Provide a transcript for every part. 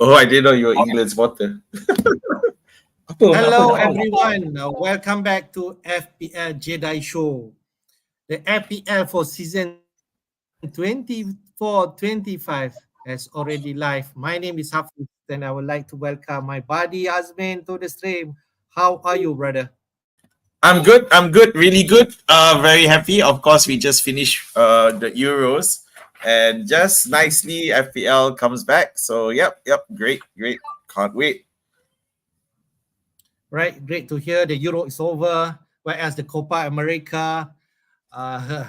Oh, I didn't know you were England supporter. Hello, everyone. Welcome back to FPL Jedi Show. The FPL for season 24-25 has already live. My name is Hafiz, and I would like to welcome my buddy Azmin to the stream. How are you, brother? I'm good. I'm good. Really good. Very happy. Of course, we just finished the Euros, and just nicely FPL comes back. So yep. Great, great. Can't wait. Right, great to hear the Euro is over, whereas the Copa America. Uh,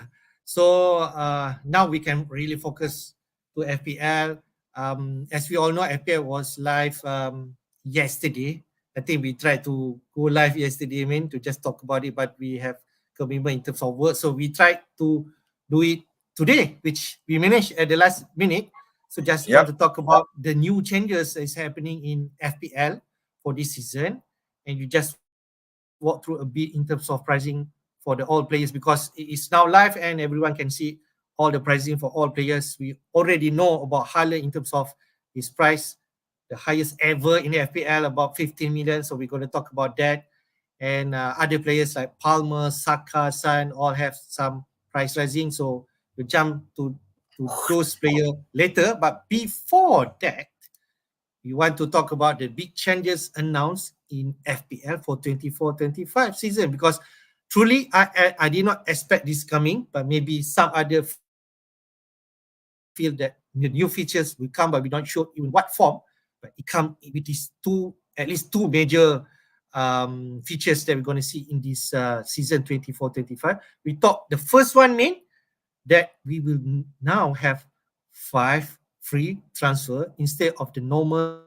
now we can really focus to FPL. As we all know, FPL was live yesterday. I think we tried to go live yesterday, to just talk about it, but we have commitment in terms of work. So we tried to do it today, which we managed at the last minute. So just want Yep. to talk about the new changes that is happening in FPL for this season. And you just walk through a bit in terms of pricing for the all players because it is now live and everyone can see all the pricing for all players. We already know about Haaland in terms of his price, the highest ever in the FPL, about 15 million. So we're going to talk about that. And other players like Palmer, Saka, San all have some price rising. So we'll jump to those players later. But before that, we want to talk about the big changes announced in FPL for 24-25 season because truly I did not expect this coming, but maybe some other feel that the new features will come, but we're not sure in what form. But it come with these at least two major features that we're going to see in this season 24-25. We thought the first one that we will now have 5 free transfer instead of the normal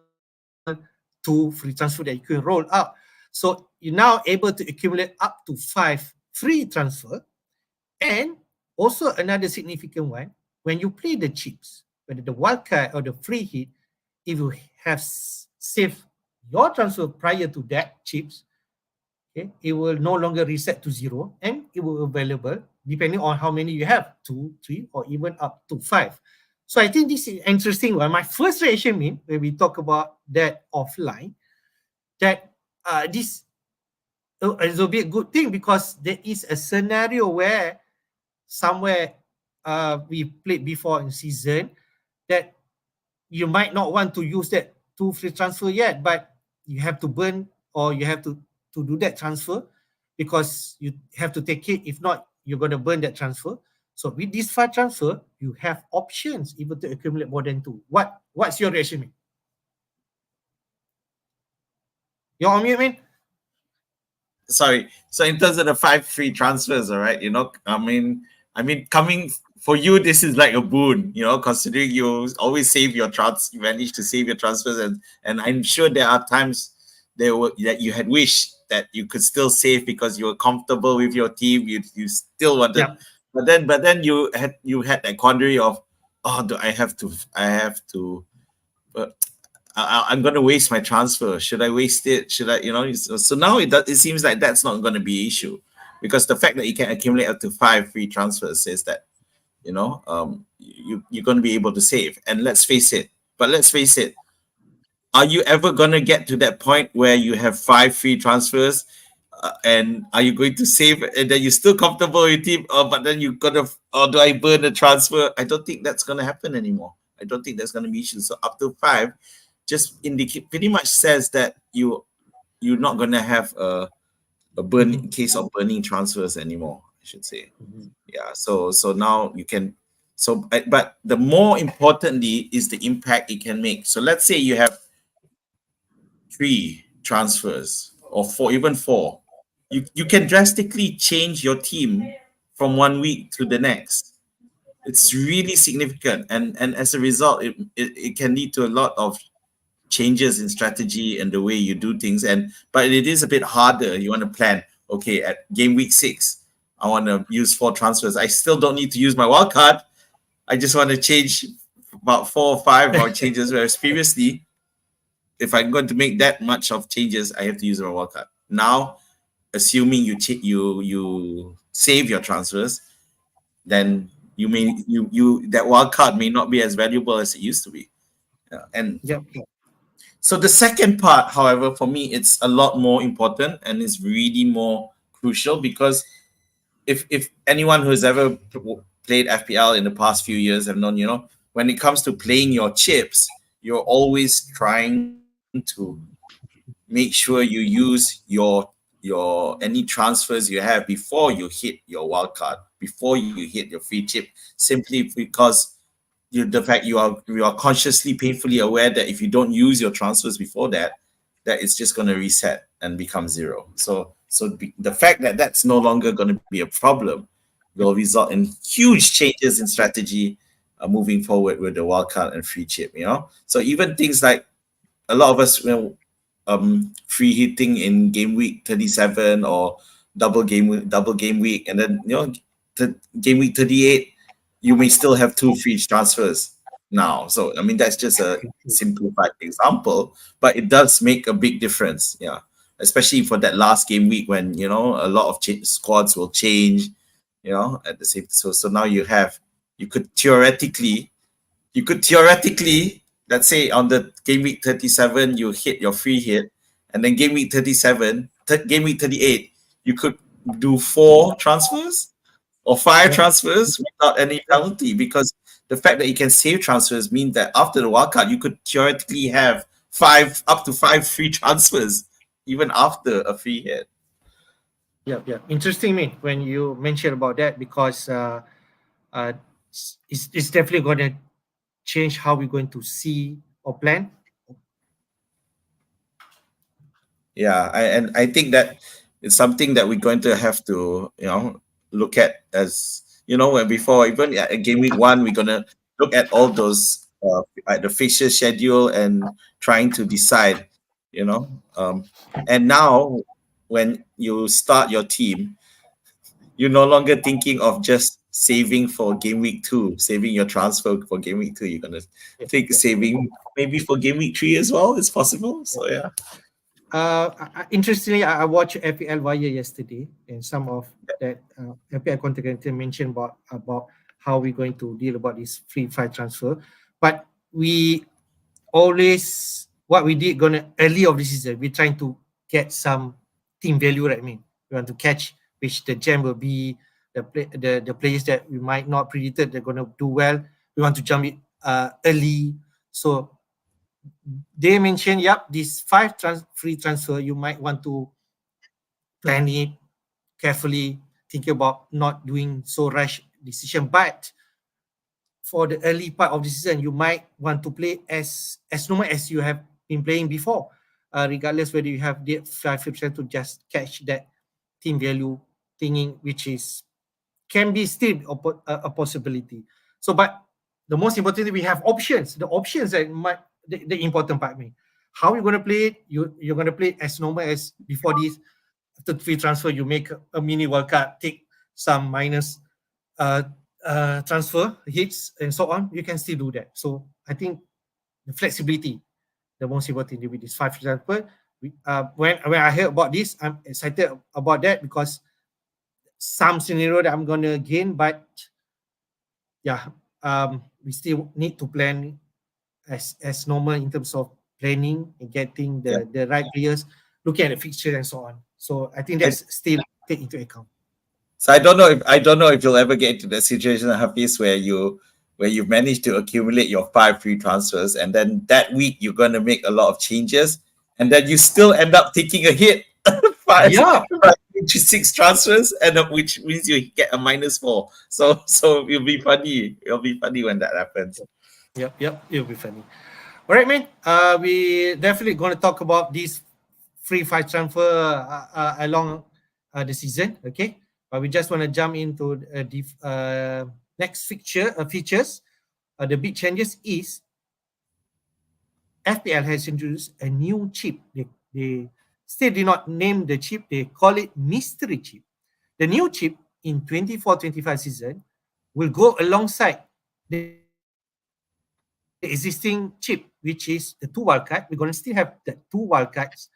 2 free transfer that you can roll out. So you're now able to accumulate up to 5 free transfer. And also another significant one, when you play the chips, whether the wildcard or the free hit, if you have saved your transfer prior to that chips, okay, it will no longer reset to 0 and it will be available depending on how many you have, 2, 3, or even up to 5. So I think this is interesting one. My first reaction when we talk about that offline, that this it will be a good thing because there is a scenario where somewhere we played before in season that you might not want to use that 2 free transfer yet, but you have to burn or you have to do that transfer because you have to take it. If not, you're going to burn that transfer. So with this 5 transfer, you have options even to accumulate more than 2. What's your reaction, man? You're on mute, man? Sorry. So in terms of the 5 free transfers, all right. Coming for you, this is like a boon. Considering you always save your you manage to save your transfers, and I'm sure there are times that you had wished that you could still save because you were comfortable with your team. You still wanted, Yeah. but then you had that quandary of, oh, do I have to. I'm going to waste my transfer. Should I waste it? Should I, So now it seems like that's not going to be an issue because the fact that you can accumulate up to 5 free transfers says that, you're going to be able to save. And let's face it, are you ever going to get to that point where you have 5 free transfers and are you going to save and then you're still comfortable with your team, but then you're going to, or do I burn the transfer? I don't think that's going to happen anymore. I don't think there's going to be issues. So up to 5 just indicate pretty much says that you're not going to have a case of burning transfers anymore, I should say. Yeah. So now you can. So, but the more importantly is the impact it can make. So let's say you have 3 transfers or 4, even 4. You can drastically change your team from one week to the next. It's really significant, and as a result, it can lead to a lot of changes in strategy and the way you do things. But it is a bit harder. You want to plan, okay, at game week 6, I want to use 4 transfers. I still don't need to use my wild card. I just want to change about 4 or 5 more changes, whereas previously, if I'm going to make that much of changes, I have to use my wild card. Now, assuming you save your transfers, then you that wild card may not be as valuable as it used to be. Yeah. And Yep. So the second part, however, for me, it's a lot more important and is really more crucial because if anyone who's ever played FPL in the past few years have known, when it comes to playing your chips, you're always trying to make sure you use your any transfers you have before you hit your wild card, before you hit your free chip, simply because the fact you are consciously painfully aware that if you don't use your transfers before that, that it's just going to reset and become zero. The fact that that's no longer going to be a problem will Yep. result in huge changes in strategy moving forward with the wildcard and free chip. So even things like a lot of us, free hitting in game week 37 or double game week, and then game week 38, you may still have two free transfers now. So I mean that's just a simplified example, but it does make a big difference. Yeah, especially for that last game week when a lot of squads will change. At the same, so now you could theoretically, let's say on the game week 37, you hit your free hit, and then game week 38, you could do four transfers or five Yep. transfers without any Yep. penalty because the fact that you can save transfers means that after the wildcard, you could theoretically have up to five free transfers even after a free hit. Yep. Yep. Interesting, me when you mentioned about that because uh, it's definitely going to change how we're going to see or plan. Yeah, and I think that it's something that we're going to have to look at as when before even at game week one we're gonna look at all those like the fixture schedule and trying to decide you know and now when you start your team, you're no longer thinking of just saving for game week two, saving your transfer for game week two. You're gonna Yep. think Yep. saving maybe for game week three as well. It's possible. Yep. So yeah. Interestingly, I watched FPL Wire yesterday, and some of that FPL content creator mentioned about how we're going to deal about this free file transfer. But we always what we did gonna early of the season, we're trying to get some team value, right? I mean, we want to catch which the gem will be the players that we might not predicted they're gonna do well. We want to jump it early. So they mentioned, yep, these free transfer, you might want to plan it carefully, think about not doing so rush decision. But for the early part of the season, you might want to play as normal as you have been playing before, regardless whether you have the 5% to just catch that team value thinking, which is can be still a possibility. So, but the most importantly, we have options. The options that might the important part. Me, how you're gonna play it? You're gonna play it as normal as before this. After free transfer, you make a mini wildcard, take some minus uh, transfer hits and so on. You can still do that. So I think the flexibility, the most important thing with this 5 example. When I heard about this, I'm excited about that because some scenario that I'm gonna gain, but yeah, we still need to plan as normal in terms of planning and getting Yeah. the right players, looking at the fixture and so on. So I think I, that's still take into account. So I don't know if you'll ever get into that situation, Hafiz, where you've managed to accumulate your five free transfers, and then that week you're going to make a lot of changes, and then you still end up taking a hit, Yeah, five, six transfers, and which means you get a -4. So it'll be funny. It'll be funny when that happens. yep, it'll be funny. All right, man. We definitely going to talk about this free fight transfer along the season. Okay, but we just want to jump into the next features. The big changes is FPL has introduced a new chip. They still did not name the chip. They call it mystery chip. The new chip in 24-25 season will go alongside the existing chip, which is the two wildcard. We're going to still have the two wildcards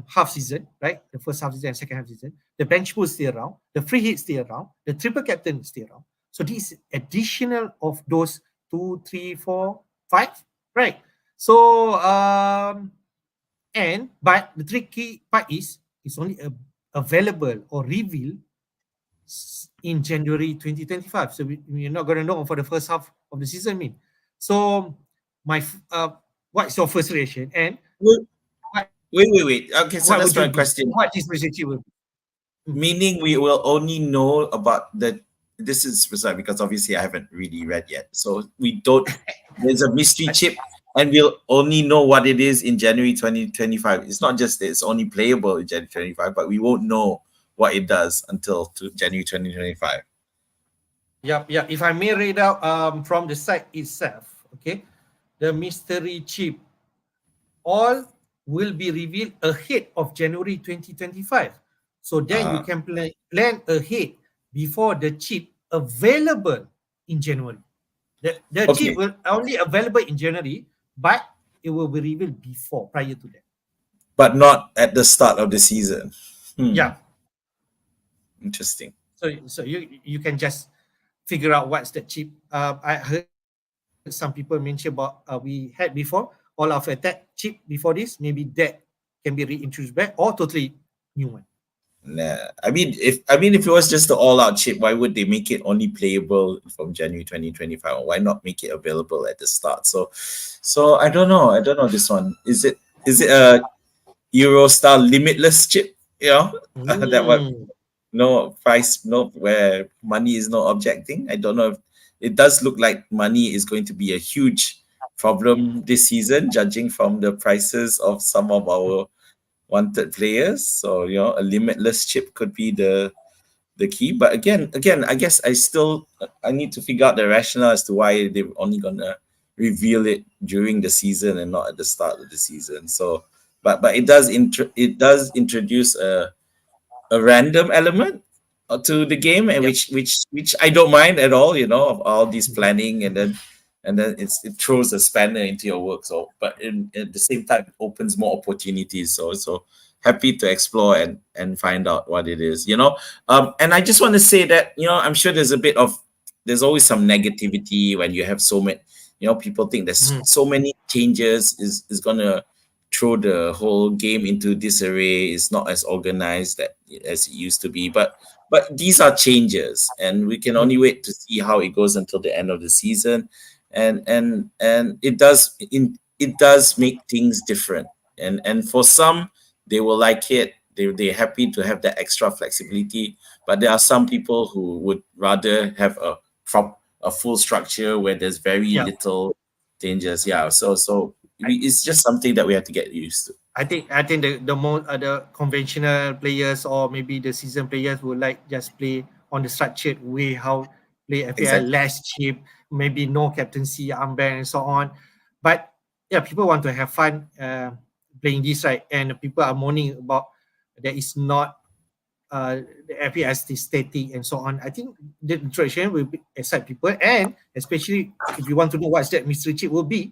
half season, right? The first half season and second half season. The bench boost still around. The free hit still around. The triple captain is still around. So this additional of those two, three, four, five, right? So and but the tricky part is it's only available or revealed in January 2025. So we're not going to know for the first half of the season. So my what's your first reaction, and Wait, what wait. Okay, so what that's would you my be? question. What this relationship will be? Mm. Meaning we will only know about the this is sorry, because obviously I haven't really read yet. So we don't there's a mystery I, chip and we'll only know what it is in January 2025. It's not just that it's only playable in January 25, but we won't know what it does until to January 2025. yeah. If I may read out from the site itself, okay, the mystery chip all will be revealed ahead of January 2025. So then you Uh, can plan ahead before the chip available in January. The chip okay, will only available in January, but it will be revealed before, prior to that. but not at the start of the season. Yeah. Interesting. So you can just figure out what's the chip. I heard some people mention about we had before all of attack chip before this. Maybe that can be reintroduced back or totally new one. Nah, I mean, if it was just the all-out chip, why would they make it only playable from January 2025? Why not make it available at the start? So I don't know. I don't know this one. Is it a Euro style limitless chip? That one, Mm. no price, no where money is no objecting. I don't know if it does look like money is going to be a huge problem this season, judging from the prices of some of our wanted players. So a limitless chip could be the key. But again, I guess I need to figure out the rationale as to why they're only gonna reveal it during the season and not at the start of the season. So, but it does introduce a random element to the game, and Yep. which I don't mind at all. Of all this planning, and then it throws a spanner into your work. So, but at the same time, it opens more opportunities. So happy to explore and find out what it is. And I just want to say that I'm sure there's always some negativity when you have so many. People think there's Mhm. so many changes is gonna throw the whole game into disarray. It's not as organized as it used to be. But these are changes, and we can only Yep. wait to see how it goes until the end of the season. And it does make things different. And for some, they will like it. They're happy to have that extra flexibility. But there are some people who would rather have a full structure where there's very Yeah. little changes. Yeah. It's just something that we have to get used to. I think the more the conventional players or maybe the season players will like just play on the structured way how play FPL, Exactly. less cheap, maybe no captaincy, armband and so on. But yeah, people want to have fun playing this, right? And people are mourning about there is not the FPL is static and so on. I think the interaction will be excite people, and especially if you want to know what's that mystery chip will be,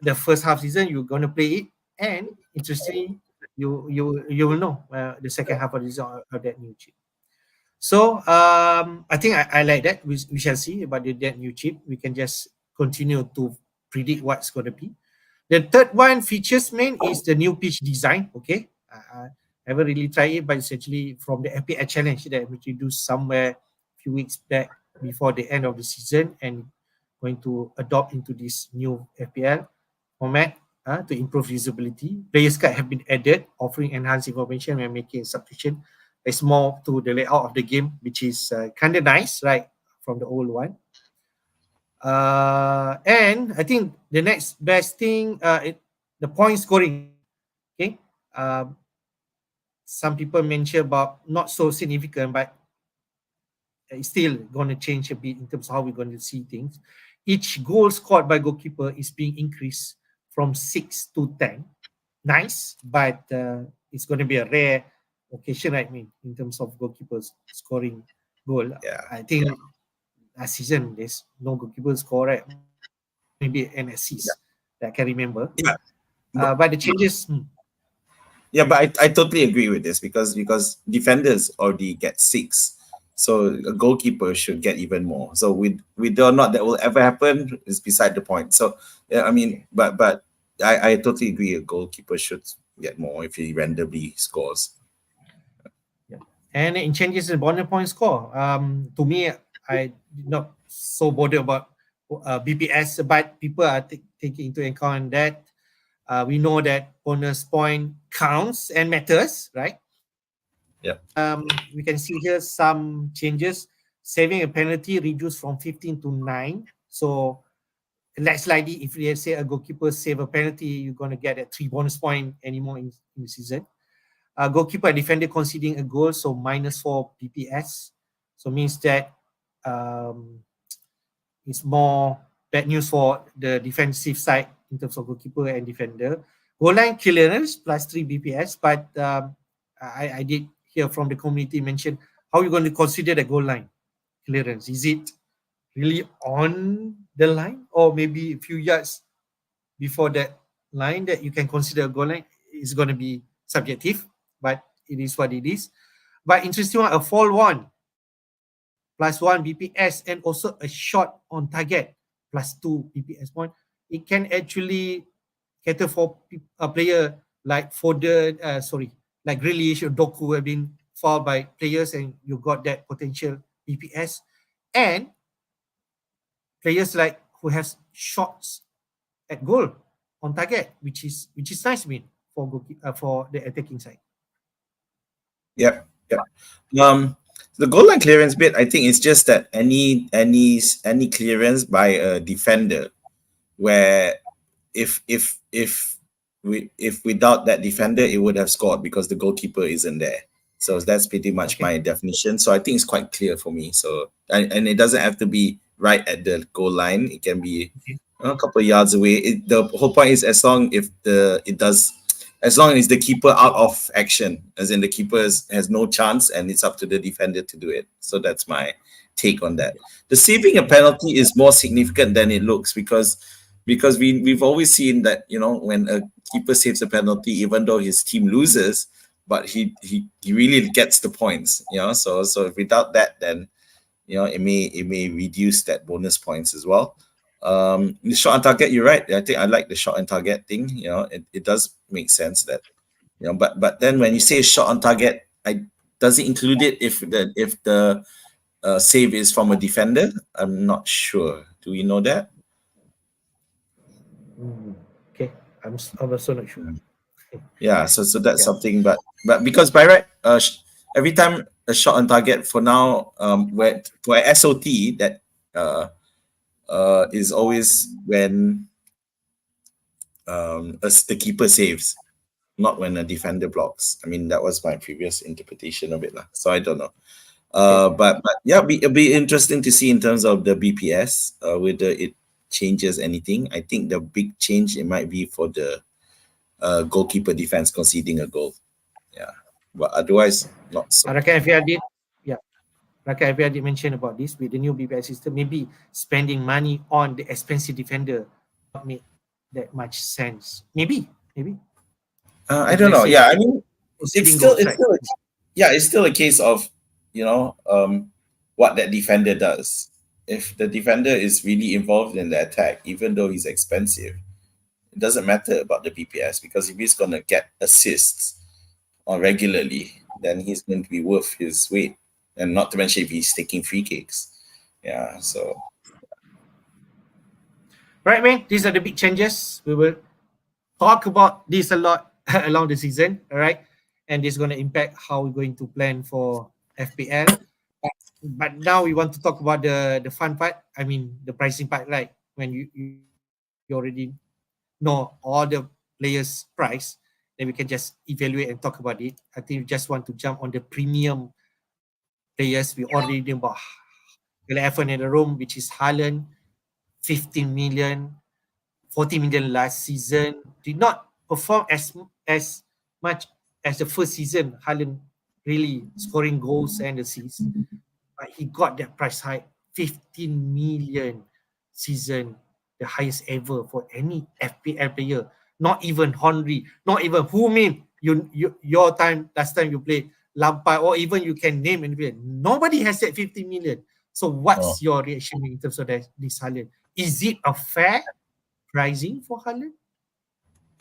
the first half season you're gonna play it, and interestingly, you will know the second half of the season of that new chip. So I think I like that. We shall see about that new chip. We can just continue to predict what's gonna be. The third one features main is the new pitch design. Okay, I haven't really tried it, but it's actually from the FPL challenge that we introduced somewhere a few weeks back before the end of the season, and going to adopt into this new FPL format to improve usability. Players card have been added, offering enhanced information when making a substitution. There's more to the layout of the game, which is kind of nice, right, from the old one. And I think the next best thing, the point scoring. Okay, some people mention about not so significant, but it's still going to change a bit in terms of how we're going to see things. Each goal scored by goalkeeper is being increased from 6 to 10. Nice, but it's going to be a rare occasion, right? I mean, in terms of goalkeepers scoring goal, Yeah. I think last season there's no goalkeeper score, right? Maybe an assist that I can remember. Yeah. But the But changes, yeah, but I totally agree with this because defenders already get six. So a goalkeeper should get even more. So we do not that will ever happen is beside the point. So yeah, I mean, okay. but I totally agree. A goalkeeper should get more if he randomly scores. Yeah. And in changes in bonus point score, to me, I did not so bothered about BPS, but people are taking into account that we know that bonus point counts and matters, right? Yeah. We can see here some changes. Saving a penalty reduced from 15 to 9. So less likely if let's say a goalkeeper save a penalty, you're going to get a 3 bonus point anymore in the season. Goalkeeper and defender conceding a goal, so -4 BPS. So means that um, it's more bad news for the defensive side in terms of goalkeeper and defender. Goal line clearance +3 BPS, but I did hear from the community mention how you're going to consider the goal line clearance. Is it really on the line or maybe a few yards before that line that you can consider a goal line? Is going to be subjective, but it is what it is. But interesting one, a fall one +1 BPS and also a shot on target +2 BPS point. It can actually cater for a player like like Grealish or Doku have been fouled by players and you got that potential BPS. And players like who has shots at goal on target, which is nice win for the attacking side. Yep. Yep. Um, the goal line clearance bit, I think it's just that any clearance by a defender, where if without that defender, it would have scored because the goalkeeper isn't there. So that's pretty much Okay. my definition. So I think it's quite clear for me. So and it doesn't have to be right at the goal line. It can be Okay. a couple of yards away. The whole point is as long as the keeper out of action, as in the keeper has no chance, and it's up to the defender to do it. So that's my take on that. The saving a penalty is more significant than it looks because we've always seen that, you know, when a keeper saves a penalty, even though his team loses, but he really gets the points, you know. So without that, then, you know, it may reduce that bonus points as well. The shot on target, you're right. I think I like the shot on target thing. You know, it does make sense that, you know, but then when you say shot on target, does it include it if the save is from a defender? I'm not sure. Do we know that? Mm. Okay. I'm also not sure. Yeah, so that's Yeah. something, but because by right, every time a shot on target for now, where for SOT that uh is always when the keeper saves, not when a defender blocks. I mean, that was my previous interpretation of it, lah. So I don't know. Okay. But yeah, it'll be interesting to see in terms of the BPS, whether it changes anything. I think the big change it might be for the goalkeeper defense conceding a goal. Yeah, but otherwise not so. Rakan FPL did, yeah, Rakan FPL did mention about this with the new BPS system. Maybe spending money on the expensive defender not make that much sense. Maybe. I If don't let's know. say Yeah, I mean, conceding goals, right? it's still a case of, you know, what that defender does. If the defender is really involved in the attack, even though he's expensive, it doesn't matter about the BPS, because if he's gonna get assists on regularly, then he's going to be worth his weight. And not to mention if he's taking free kicks. Yeah, so Right, man. These are the big changes. We will talk about this a lot along the season. All right, and this is going to impact how we're going to plan for FPL. But now we want to talk about the fun part. I mean, the pricing part, right? When you already know all the players' price, then we can just evaluate and talk about it. I think we just want to jump on the premium players. We already know about the elephant in the room, which is Haaland, 15 million, 40 million last season. Did not perform as much as the first season. Haaland really scoring goals and assists, but he got that price hike, 15 million season, the highest ever for any FPL player. Not even Henry, not even who mean your time last time you played Lampard, or even you can name and player. Nobody has that 15 million. So oh. what's your reaction in terms of this Haaland? Is it a fair pricing for Haaland?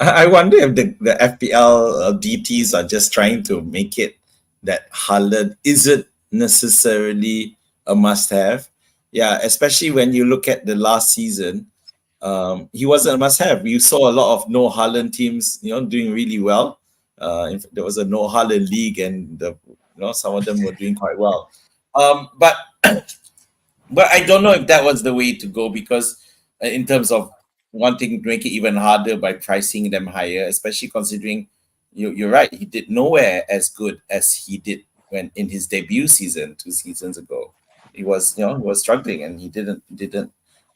I wonder if the FPL DTs are just trying to make it that Haaland isn't necessarily a must-have. Yeah, especially when you look at the last season, he wasn't a must-have. You saw a lot of no Haaland teams, doing really well. There was a no Haaland league, and some of them were doing quite well. But I don't know if that was the way to go because in terms of wanting to make it even harder by pricing them higher, especially considering you're right, he did nowhere as good as he did when in his debut season 2 seasons ago. He was struggling and he didn't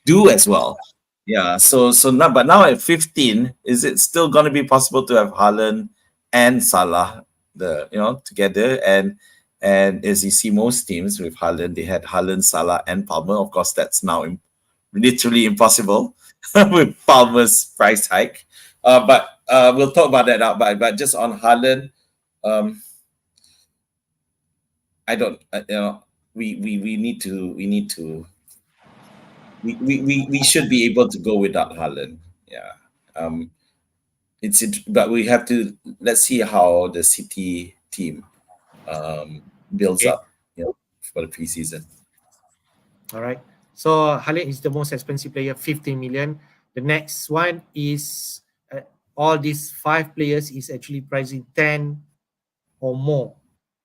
do as well. Yeah, so now but now at 15, is it still gonna be possible to have Haaland and Salah together? And as you see, most teams with Haaland, they had Haaland, Salah, and Palmer. Of course, that's now literally impossible with Palmer's price hike. But we'll talk about that out. But just on Haaland, um, I don't. We need to we should be able to go without Haaland. Yeah. Um, but we have to let's see how the City team builds Okay. up, for the preseason. All right. So Haaland is the most expensive player, 15 million. The next one is all these five players is actually pricing 10 or more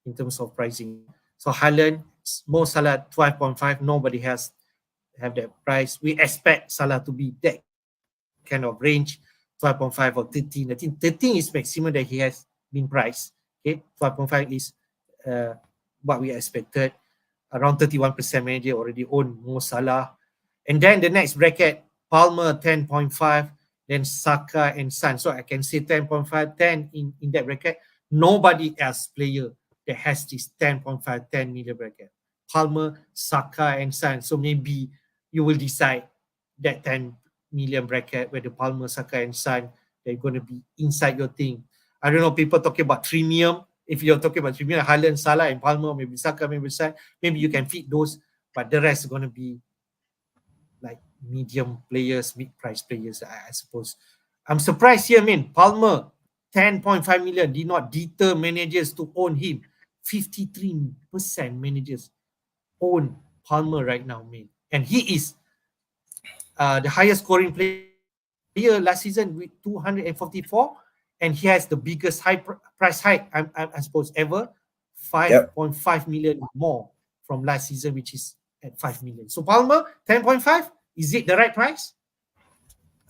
in terms of pricing. So Haaland, Mo Salah 12.5. Nobody has have that price. We expect Salah to be that kind of range, 12.5 or 13. I think 13 is maximum that he has been priced. Okay, 12.5 is uh, what we expected. Around 31% manager already own Mo Salah. And then the next bracket, Palmer 10.5, then Saka and Son. So I can say 10.5, 10 in that bracket. Nobody else player that has this 10.5, 10 million bracket. Palmer, Saka and Son. So maybe you will decide that 10 million bracket whether Palmer, Saka and Son, they're going to be inside your thing. I don't know, people talking about premium. If you're talking about premium, Haaland, Salah and Palmer, maybe Saka, maybe Son, maybe you can fit those, but the rest is going to be like medium players, mid-price players, I suppose. I'm surprised here, man. Palmer, 10.5 million did not deter managers to own him. 53% managers own Palmer right now, man. And he is the highest scoring player last season with 244, and he has the biggest price hike, I suppose, ever. Yep. 5.5 million more from last season, which is at 5 million. So Palmer, 10.5, is it the right price?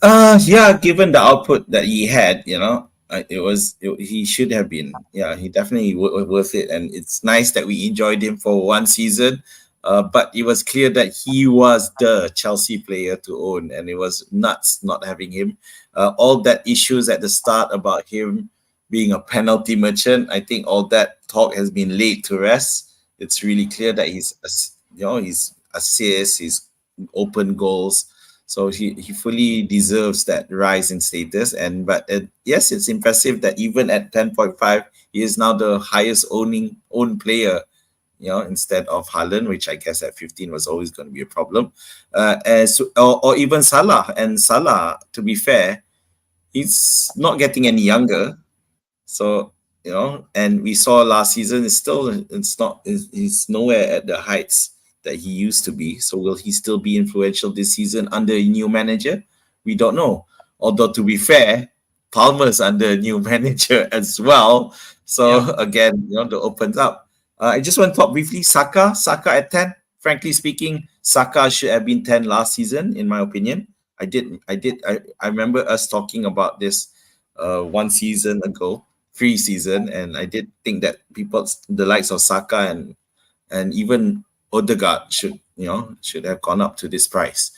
Yeah, given the output that he had, he should have been. Yeah, he definitely worth it, and it's nice that we enjoyed him for one season. But it was clear that he was the Chelsea player to own, and it was nuts not having him. All that issues at the start about him being a penalty merchant, I think all that talk has been laid to rest. It's really clear that his assists, his open goals, so he fully deserves that rise in status. Yes, it's impressive that even at 10.5, he is now the highest own player, instead of Haaland, which I guess at 15 was always going to be a problem. Or even Salah. And Salah, to be fair, he's not getting any younger. So, and we saw last season, he's nowhere at the heights that he used to be. So will he still be influential this season under a new manager? We don't know. Although to be fair, Palmer's under a new manager as well. Yeah. So again, that opens up. I just want to talk briefly. Saka at 10. Frankly speaking, Saka should have been 10 last season, in my opinion. I remember us talking about this one season ago, pre-season, and I did think that the likes of Saka and even Odegaard should have gone up to this price.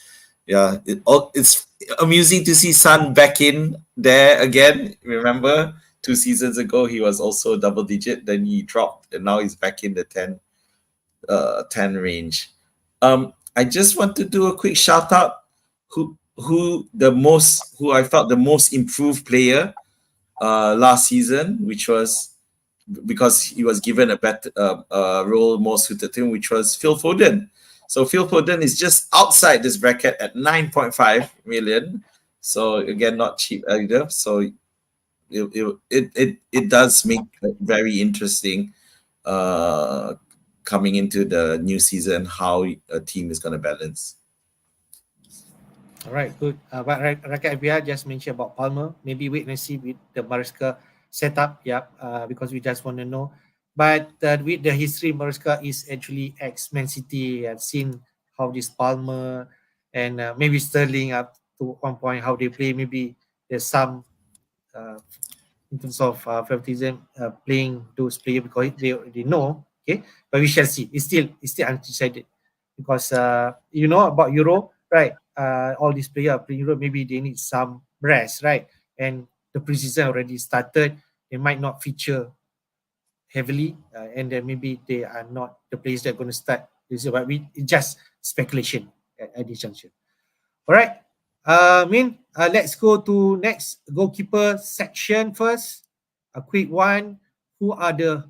Yeah, it's amusing to see Son back in there again. Remember, 2 seasons ago he was also double digit, then he dropped, and now he's back in the 10 range. I just want to do a quick shout out who I felt the most improved player last season, which was because he was given a better role more suited to him, which was Phil Foden. So Phil Foden is just outside this bracket at 9.5 million. So again, not cheap either. So it does make it very interesting uh coming into the new season how a team is going to balance. All right, good. But Rakyat FBR just mentioned about Palmer. Maybe wait and see with the Mariska setup. Yeah, because we just want to know. But with the history, Mariska is actually ex Man City. I've seen how this Palmer and maybe Sterling up to one point how they play. Maybe there's some uh, in terms of favoritism playing those players because they already know. Okay, but we shall see. It's still undecided because you know about Euro, right? All these players are playing Euro. Maybe they need some rest, right? And the preseason already started. They might not feature heavily, and then maybe they are not the players that are going to start this year. But it's just speculation at this juncture. All right. Let's go to next goalkeeper section first. A quick one. Who are the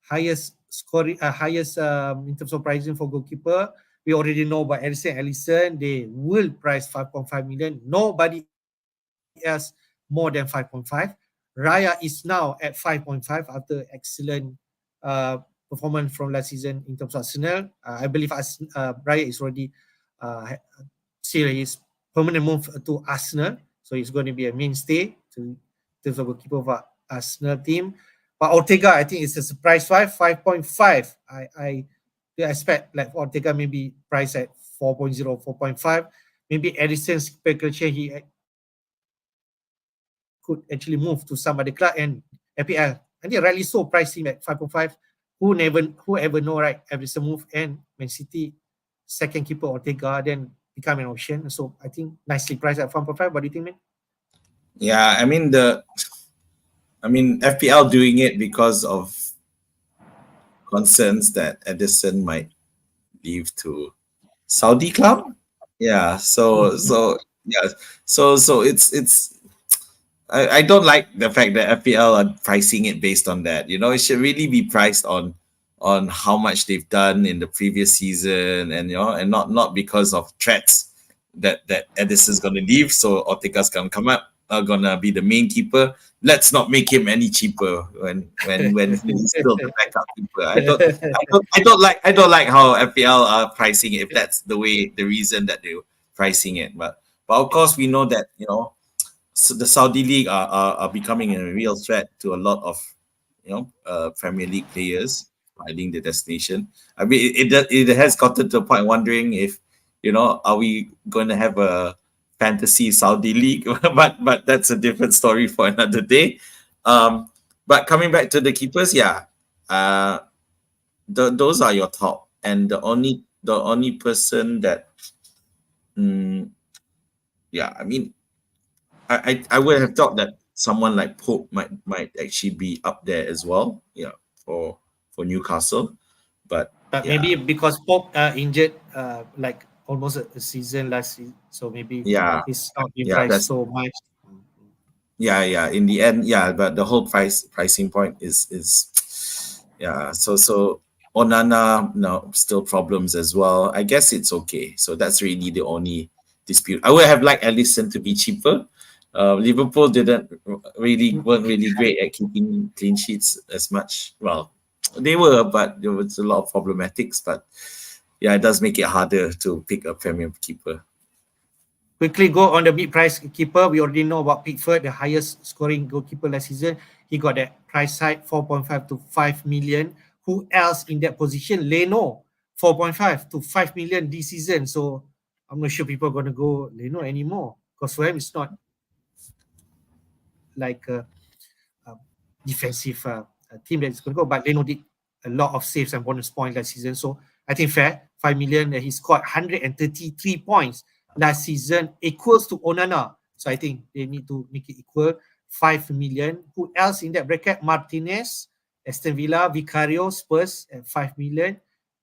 highest scoring, highest in terms of pricing for goalkeeper? We already know about Ellison. They will price 5.5 million. Nobody else more than 5.5. Raya is now at 5.5 after excellent uh, performance from last season in terms of Arsenal. I believe Raya is already still his permanent move to Arsenal. So he's going to be a mainstay in terms of goalkeeper for Arsenal team. But Ortega, I think it's a surprise 5.5. I expect like Ortega maybe price at 4.0, 4.5. Maybe Edison's speculation he could actually move to some other club and FPL. I think rightly so price him at 5.5. Who ever know, right? Edison move and Man City second keeper Ortega then become an option. So I think nicely priced at 1.5. What do you think, man? Yeah, I mean FPL doing it because of concerns that Edison might leave to Saudi club. Yeah, yeah, so it's I don't like the fact that FPL are pricing it based on that. You know, it should really be priced on how much they've done in the previous season, and and not because of threats that Edison's gonna leave, so Ortega's gonna come up, are gonna be the main keeper. Let's not make him any cheaper when he's still the backup keeper. I don't like how FPL are pricing it if that's the reason that they're pricing it. But of course we know that the Saudi League are becoming a real threat to a lot of Premier League players finding the destination. I mean, it has gotten to a point wondering if are we going to have a fantasy Saudi League? but that's a different story for another day. But coming back to the keepers, yeah, those are your top, and the only person that, mm, yeah, I mean, I would have thought that someone like Pope might actually be up there as well. Yeah, for Newcastle, but But yeah, maybe because Pope injured like almost a season last season, so maybe yeah, he's not been yeah. priced That's so much. yeah. In the end, yeah. But the whole pricing point is yeah. So Onana, no, still problems as well. I guess it's okay. So that's really the only dispute. I would have liked Alisson to be cheaper. Liverpool weren't really great at keeping clean sheets as much. Well, they were, but there was a lot of problematics. But yeah, it does make it harder to pick a premium keeper. Quickly go on the mid-price keeper. We already know about Pickford, the highest scoring goalkeeper last season. He got that price side 4.5 to 5 million. Who else in that position? Leno, 4.5 to 5 million this season. So I'm not sure people are going to go Leno anymore because for him it's not like a defensive team that is going to go. But Leno did a lot of saves and bonus points last season. So I think fair. 5 million. He scored 133 points last season, equals to Onana. So I think they need to make it equal. 5 million. Who else in that bracket? Martinez, Aston Villa, Vicario, Spurs at 5 million.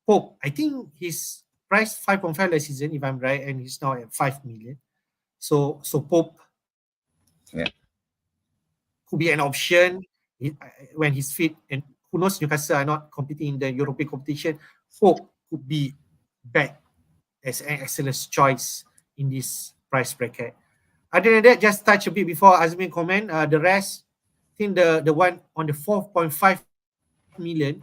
Pope, I think he's priced 5.5 last season, if I'm right, and he's now at 5 million. So Pope Yeah. could be an option when he's fit. And who knows, Newcastle are not competing in the European competition. Pope could be back as an excellent choice in this price bracket. Other than that, just touch a bit before Azmin comment. The rest, think the one on the 4.5 million,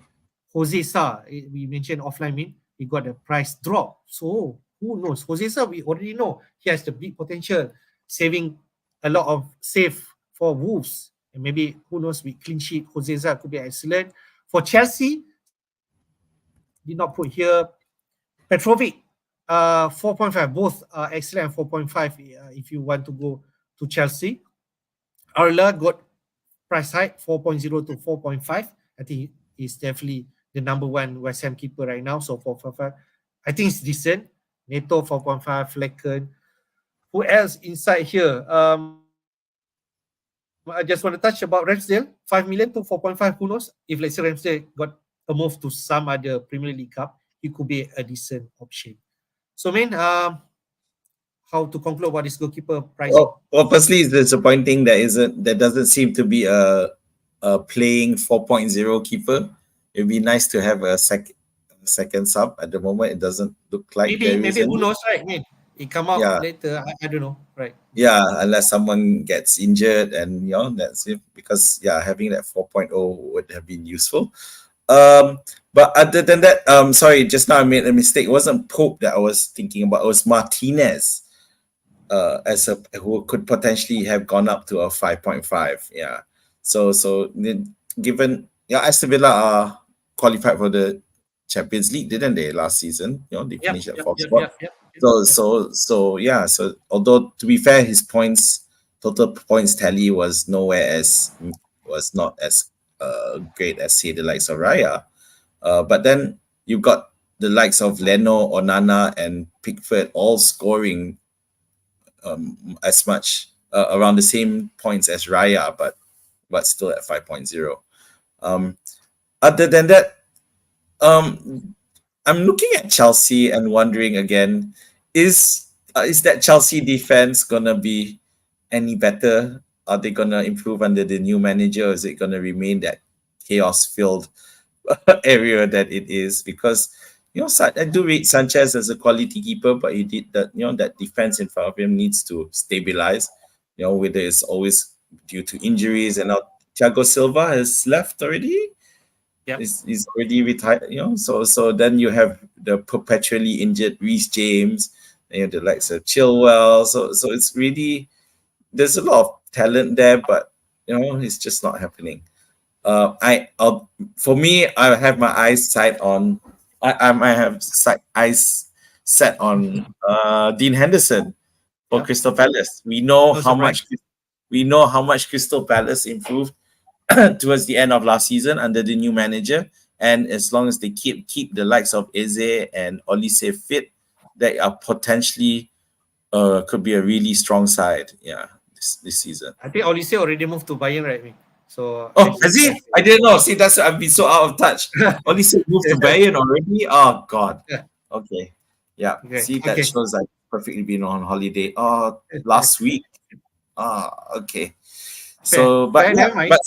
Jose Sa, we mentioned offline mean he got the price drop. So who knows? Jose Sa, we already know he has the big potential, saving a lot of save for Wolves. And maybe who knows with clean sheet, Jose Sa could be excellent. For Chelsea, did not put here Petrovic, 4.5. Both are excellent 4.5 if you want to go to Chelsea. Arla got price hike 4.0 to 4.5. I think he's definitely the number one West Ham keeper right now. So 4.5, I think it's decent. Neto 4.5, Flecken. Who else inside here? I just want to touch about Ramsdale, 5 million to 4.5. Who knows? If let's say Ramsdale got a move to some other Premier League cup, he could be a decent option. So, man, how to conclude about this goalkeeper pricing? Well, firstly, it's disappointing there doesn't seem to be a playing 4.0 keeper. It'd be nice to have a second sub. At the moment, it doesn't look like there is Maybe who any. knows, right? Man, it come out Yeah, later. I don't know, right? yeah, unless someone gets injured, and that's it. Because having that 4.0 would have been useful. But other than that, sorry, just now I made a mistake. It wasn't Pope that I was thinking about. It was Martinez, as a who could potentially have gone up to a 5.5. Yeah. Given Aston Villa are qualified for the Champions League, didn't they, last season? They Yep, finished at yep, fourth yep, spot. yep, yep, yep, So yep. so so yeah. So although to be fair, his total points tally was not as great as say the likes of Raya. But then you've got the likes of Leno, Onana, and Pickford all scoring as much around the same points as Raya, but still at 5.0. Other than that, um, I'm looking at Chelsea and wondering again, is that Chelsea defense gonna be any better? Are they gonna improve under the new manager, or is it gonna remain that chaos-filled area that it is? Because I do rate Sanchez as a quality keeper, but he did that. That defense in front of him needs to stabilize. Whether it's always due to injuries, and now Thiago Silva has left already. Yep. Is already retired. So then you have the perpetually injured Reece James, and you have the likes of Chilwell. So it's really, there's a lot of talent there, but it's just not happening. For me, I have my eyes set on. I have eyes set on Dean Henderson for Yep. Crystal Palace. No surprise. We know how much Crystal Palace improved towards the end of last season under the new manager, and as long as they keep the likes of Eze and Olise fit, they are potentially could be a really strong side. Yeah, this season. I think Olise already moved to Bayern, right? Me. So I Oh, has hear he? that. I didn't know. See, that's I've been so out of touch. Only said moved to Bayern already. Oh God. Okay. Yeah. Okay. See, that Okay. shows I've perfectly been on holiday. Oh, last week. Ah, okay. Fair. So, but Fair. yeah, Never mind. but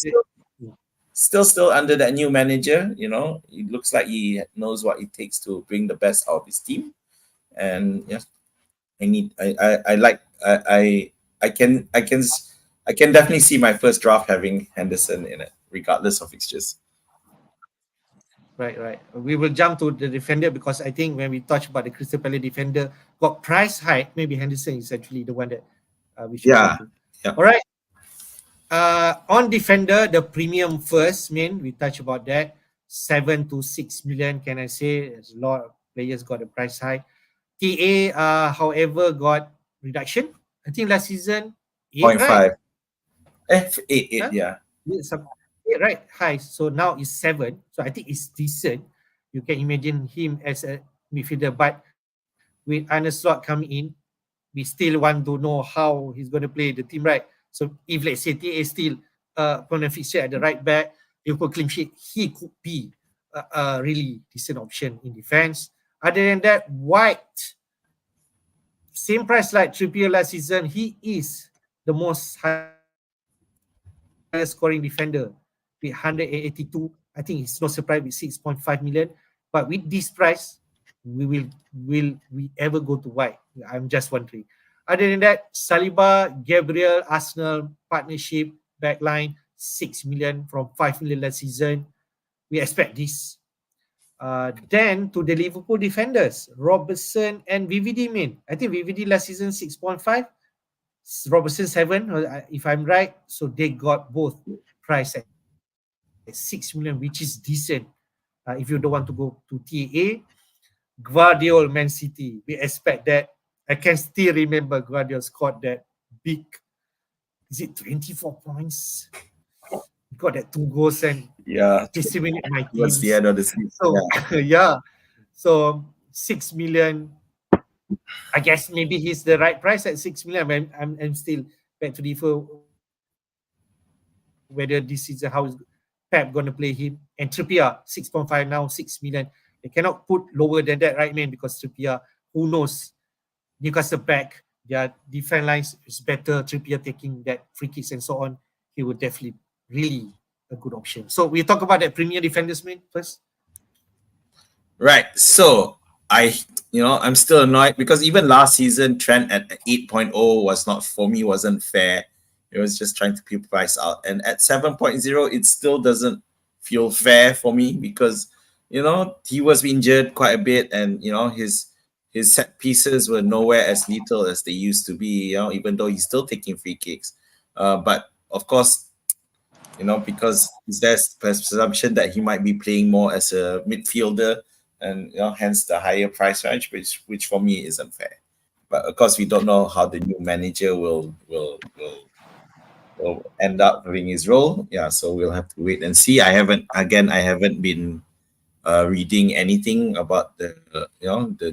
still under that new manager. It looks like he knows what it takes to bring the best out of his team. And yeah, I like I can definitely see my first draft having Henderson in it, regardless of fixtures. Right, right. We will jump to the defender because I think when we touch about the Crystal Palace defender got price hike, maybe Henderson is actually the one that we should jump Yeah, to. yeah. All right. On defender, the premium first, we touch about that. 7 to 6 million, can I say? There's a lot of players got a price hike. TA, however, got reduction. I think last season, 8, Point right? five. Eight, Huh? yeah. Yeah, yeah, right, high. So now it's 7. So I think it's decent. You can imagine him as a midfielder, but with Arne Slot coming in, we still want to know how he's going to play the team, right? So if let's say TA is still permanent fixture at the right back, Liverpool clean sheet, he could be a really decent option in defense. Other than that, White, same price like Trippier last season. He is the most highest scoring defender with 182. I think it's no surprise with 6.5 million. But with this price, will we ever go to White? I'm just wondering. Other than that, Saliba, Gabriel, Arsenal partnership backline 6 million from 5 million last season. We expect this. Then to the Liverpool defenders, Robertson and VVD main. I think VVD last season 6.5, Robertson 7, if I'm right. So they got both priced at 6 million, which is decent. If you don't want to go to TAA, Guardiola Man City, we expect that. I can still remember Guardiola scored that big, is it 24 points? He got that 2 goals and Yeah, decimated my towards the teams. end of the season. So Yeah. yeah, so 6 million. I guess maybe he's the right price at 6 million. I'm still back to differ whether this is how is Pep gonna play him. And Trippier 6.5 now 6 million. They cannot put lower than that, right, man? Because Trippier, who knows? Newcastle back, their defense lines is better. Trippier taking that free kicks and so on. He would definitely really a good option. So we talk about that premier defenders, man, first. Right. So I'm still annoyed because even last season, Trent at 8.0 was not, for me, wasn't fair. It was just trying to keep price out. And at 7.0, it still doesn't feel fair for me because, he was injured quite a bit, and, his set pieces were nowhere as lethal as they used to be, even though he's still taking free kicks. But of course, because there's presumption that he might be playing more as a midfielder, and hence the higher price range, which for me isn't fair. But of course, we don't know how the new manager will end up doing his role. Yeah, so we'll have to wait and see. I haven't been reading anything about the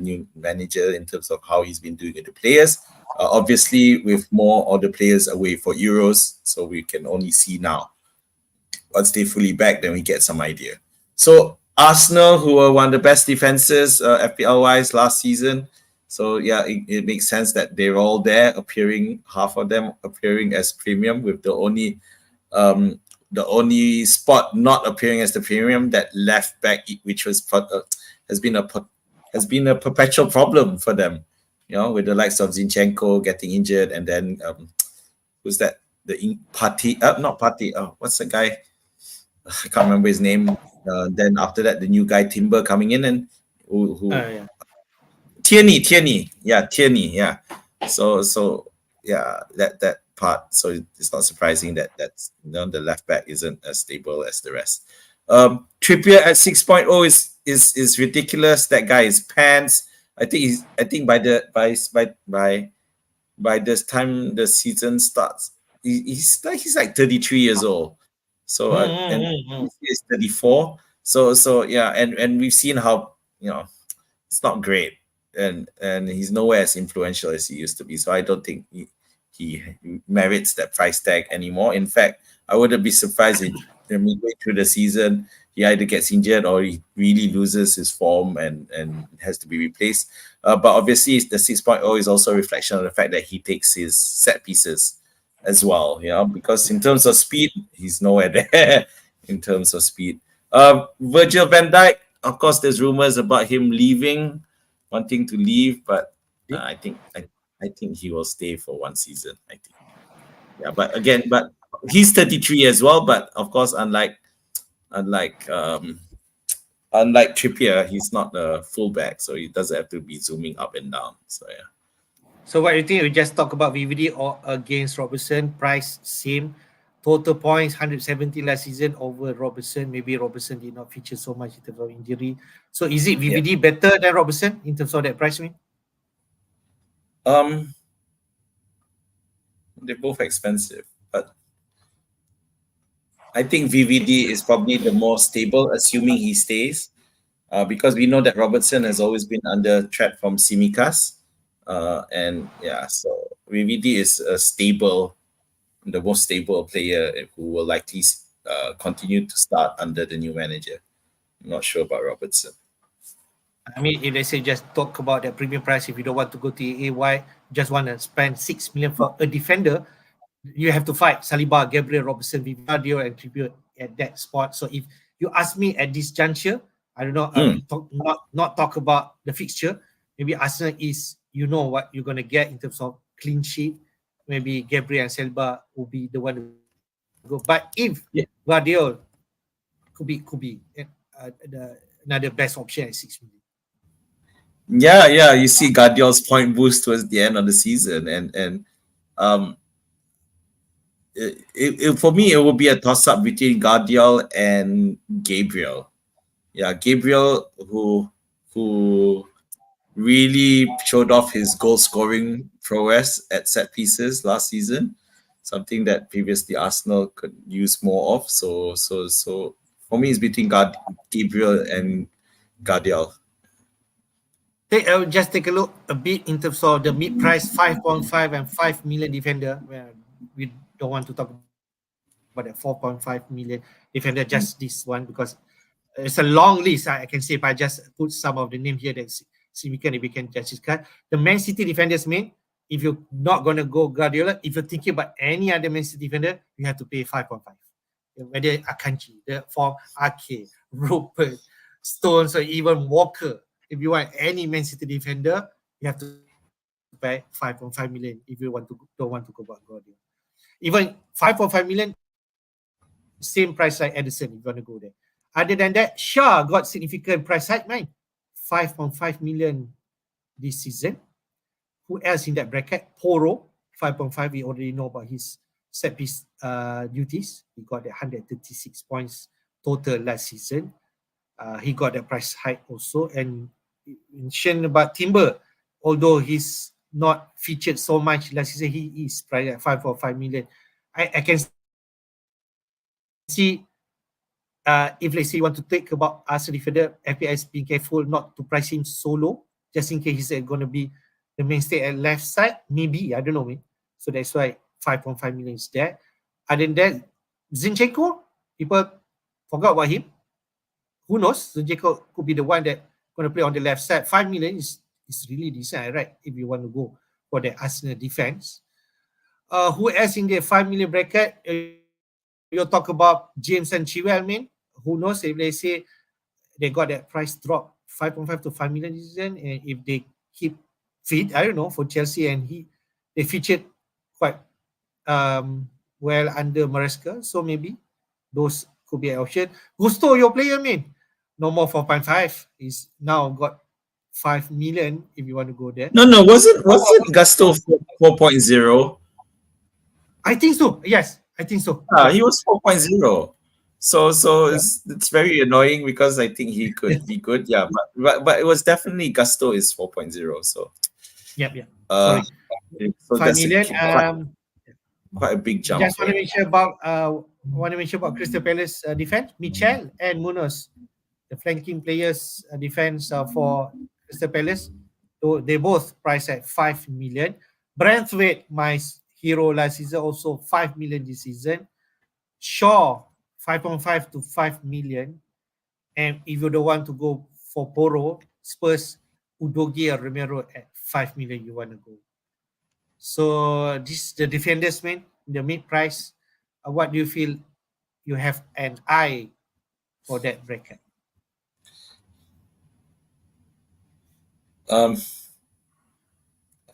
new manager in terms of how he's been doing with the players. Obviously, with more of the players away for Euros, so we can only see now. Once they fully back, then we get some idea. So Arsenal, who were one of the best defenses FPL wise last season, so yeah, it makes sense that they're all there appearing. Half of them appearing as premium, with the only spot not appearing as the premium, that left back, which has been a perpetual problem for them. With the likes of Zinchenko getting injured, and then who's that? The party, not party. What's the guy? I can't remember his name. Then after that, the new guy Timber coming in, and who Yeah. Tierney, yeah. So yeah, that part. So it's not surprising that's the left back isn't as stable as the rest. Trippier at 6.0 is ridiculous. That guy is pants. I think by this time the season starts, he's like 33 years old. So and he's 34. So yeah, and we've seen how it's not great, and he's nowhere as influential as he used to be. So I don't think he merits that price tag anymore. In fact, I wouldn't be surprised if midway through the season he either gets injured or he really loses his form and has to be replaced. But obviously, the 6.0 is also a reflection of the fact that he takes his set pieces as well. Because in terms of speed, he's nowhere there. In terms of speed, Virgil van Dijk. Of course, there's rumors about him wanting to leave, but I think he will stay for one season. I think. Yeah, but he's 33 as well. But of course, unlike Trippier, he's not a fullback, so he doesn't have to be zooming up and down. So yeah. So what do you think? We just talk about VVD or against Robertson. Price same. Total points 170 last season over Robertson. Maybe Robertson did not feature so much in terms of injury. So is it VVD better than Robertson in terms of that price? They're both expensive, but I think VVD is probably the more stable, assuming he stays, because we know that Robertson has always been under threat from Simicas, and yeah, so VVD is the most stable player who will likely continue to start under the new manager. I'm not sure about Robertson. I mean, if they say just talk about the premium price, if you don't want to go to AY, just want to spend 6 million for a defender, you have to fight Saliba, Gabriel, Robertson, Vivadio, and Tribute at that spot. So if you ask me at this juncture, I don't know, not talk about the fixture. Maybe Arsenal is, what you're going to get in terms of clean sheet. Maybe Gabriel and Saliba will be the one to fight. go. But if Yeah. Guardiola could be another best option at 6 million. Yeah. You see Guardiola's point boost towards the end of the season, and um, for me it would be a toss up between Guardiola and Gabriel. Yeah, Gabriel, who really showed off his goal scoring prowess at set pieces last season, something that previously Arsenal could use more of. So for me, it's between Gabriel and Guardiola. Just take a look a bit in terms of the mid price 5.5 and 5 million defender. Well, we don't want to talk about that 4.5 million defender, just this one, because it's a long list. I can say if I just put some of the name here that's significant, if we can just discuss. The Man City defenders, main, if you're not going to go Guardiola, if you're thinking about any other Man City defender, you have to pay 5.5. Whether Akanji, the form Ake, Rupert, Stones, or even Walker. If you want any Man City defender, you have to pay 5.5 million if you don't want to go about Guardiola. Even 5.5 million, same price like Edison if you want to go there. Other than that, Shaw got significant price hike, man. 5.5 million this season. Who else in that bracket? Poro, 5.5. We already know about his set piece duties. He got the 136 points total last season. He got the price hike also. And mentioned about Timber, although he's not featured so much last season, he is priced at 5.5 million. I can see if let's say you want to think about Arsenal defender, FPI is being careful not to price him solo, just in case he's going to be the mainstay at left side. Maybe, I don't know, man. So that's why 5.5 million is there. Other than that, Zinchenko, people forgot about him. Who knows? Zinchenko could be the one that going to play on the left side. 5 million is really decent, right? If you want to go for the Arsenal defense. Who else in the 5 million bracket? You talk about James and Chilwell, man. Who knows if they say they got that price drop 5.5 to 5 million this season, and if they keep fit, I don't know, for Chelsea, and they featured quite well under Maresca, so maybe those could be an option. Gusto, your player, man. No more 4.5. He's now got 5 million if you want to go there. No, wasn't Gusto 4.0? I think so. Yes, I think so. He was 4.0. So Yeah. it's very annoying because I think he could be good. Yeah, but it was definitely Gusto is 4.0. So Yep. uh Sorry. so 5 that's million. quite a big jump Just for him. want to mention about Crystal Palace defense. Michel and Munoz, the flanking players defense for Crystal Palace. So they both priced at 5 million. Brentford, my hero last season, also 5 million this season. Shaw, 5.5 to 5 million. And if you don't want to go for Poro, Spurs, Udogie or Romero at 5 million, you want to go. So this the defenders, man, the mid price. What do you feel you have an eye for that bracket? Um,